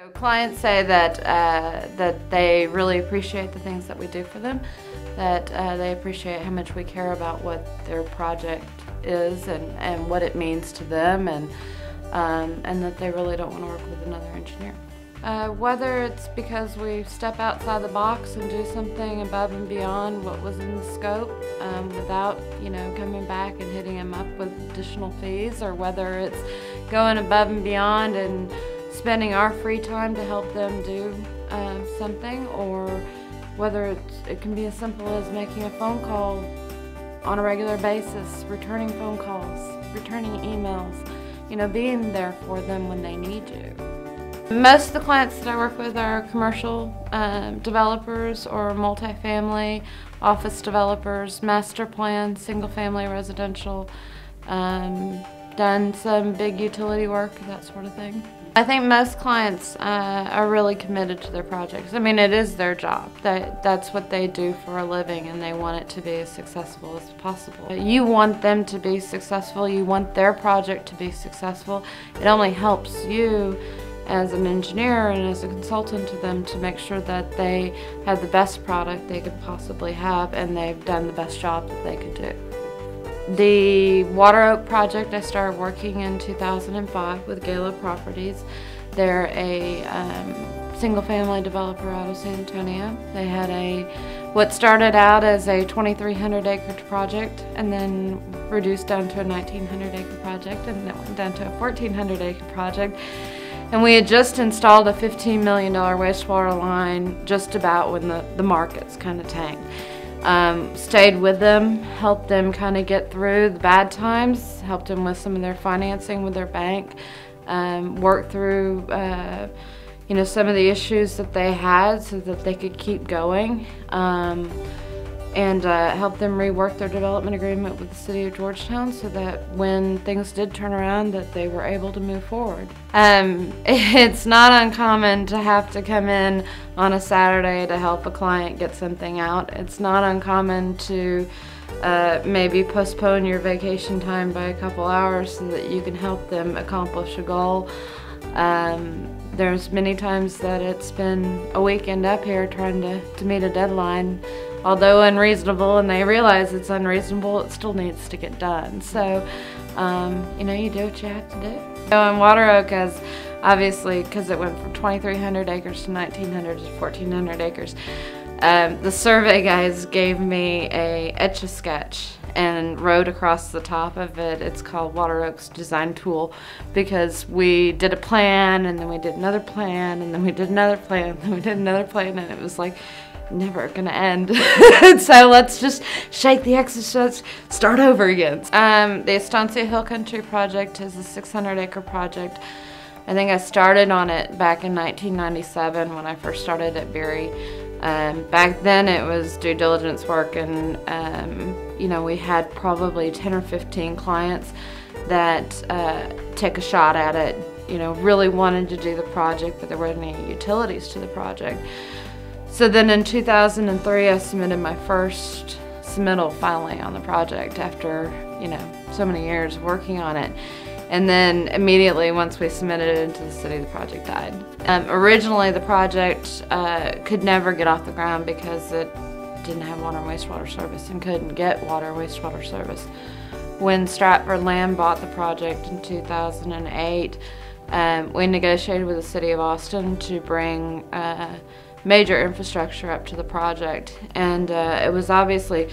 So clients say that they really appreciate the things that we do for them, that they appreciate how much we care about what their project is and what it means to them, and that they really don't want to work with another engineer. Whether it's because we step outside the box and do something above and beyond what was in the scope without, coming back and hitting them up with additional fees, or whether it's going above and beyond and spending our free time to help them do something, or whether it can be as simple as making a phone call on a regular basis, returning phone calls, returning emails, being there for them when they need you. Most of the clients that I work with are commercial developers or multifamily office developers, master plan, single family residential, done some big utility work, that sort of thing. I think most clients are really committed to their projects. I mean, it is their job. That's what they do for a living, and they want it to be as successful as possible. You want them to be successful. You want their project to be successful. It only helps you as an engineer and as a consultant to them to make sure that they have the best product they could possibly have, and they've done the best job that they could do. The Water Oak project, I started working in 2005 with Gala Properties. They're a single-family developer out of San Antonio. They had what started out as a 2,300-acre project, and then reduced down to a 1,900-acre project, and then went down to a 1,400-acre project. And we had just installed a $15 million wastewater line just about when the markets kind of tanked. Stayed with them, helped them kind of get through the bad times, helped them with some of their financing with their bank, worked through some of the issues that they had so that they could keep going, and helped them rework their development agreement with the city of Georgetown so that when things did turn around that they were able to move forward. It's not uncommon to have to come in on a Saturday to help a client get something out. It's not uncommon to maybe postpone your vacation time by a couple hours so that you can help them accomplish a goal. There's many times that it's been a weekend up here trying to meet a deadline. Although unreasonable, and they realize it's unreasonable, it still needs to get done. So, you do what you have to do. So in Water Oak, obviously, because it went from 2,300 acres to 1,900 to 1,400 acres, the survey guys gave me a Etch-a-Sketch and wrote across the top of it, it's called Water Oak's Design Tool, because we did a plan, and then we did another plan, and then we did another plan, and then we did another plan, and it was like, never gonna end. So let's just shake the exercise, start over again. The Estancia Hill Country project is a 600-acre project. I think I started on it back in 1997 when I first started at Berry. Back then it was due diligence work, and we had probably 10 or 15 clients that took a shot at it, really wanted to do the project, but there weren't any utilities to the project. So then in 2003, I submitted my first submittal finally on the project after, so many years working on it. And then immediately once we submitted it into the city, the project died. Originally the project could never get off the ground because it didn't have water and wastewater service and couldn't get water and wastewater service. When Stratford Land bought the project in 2008, we negotiated with the city of Austin to bring major infrastructure up to the project, and it was obviously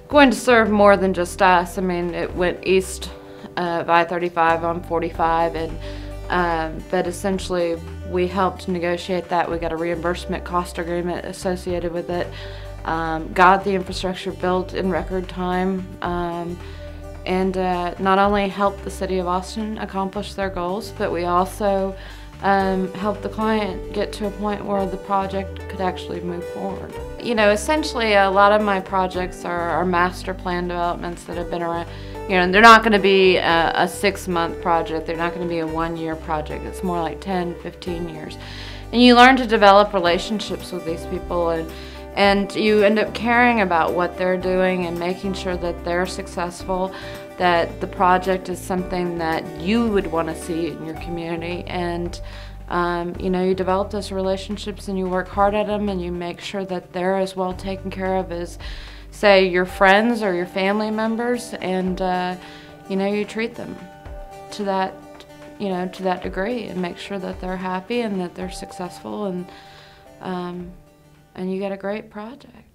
going to serve more than just us. I mean, it went east of I-35 on 45, and but essentially we helped negotiate that. We got a reimbursement cost agreement associated with it, got the infrastructure built in record time, and not only helped the city of Austin accomplish their goals, but we also help the client get to a point where the project could actually move forward. Essentially a lot of my projects are master plan developments that have been around. They're not going to be a 6-month project. They're not going to be a 1-year project. It's more like 10, 15 years. And you learn to develop relationships with these people, and you end up caring about what they're doing and making sure that they're successful, that the project is something that you would want to see in your community, and You know, you develop those relationships and you work hard at them, and you make sure that they're as well taken care of as, say, your friends or your family members, and you know, you treat them to that, you know, to that degree, and make sure that they're happy and that they're successful, and you get a great project.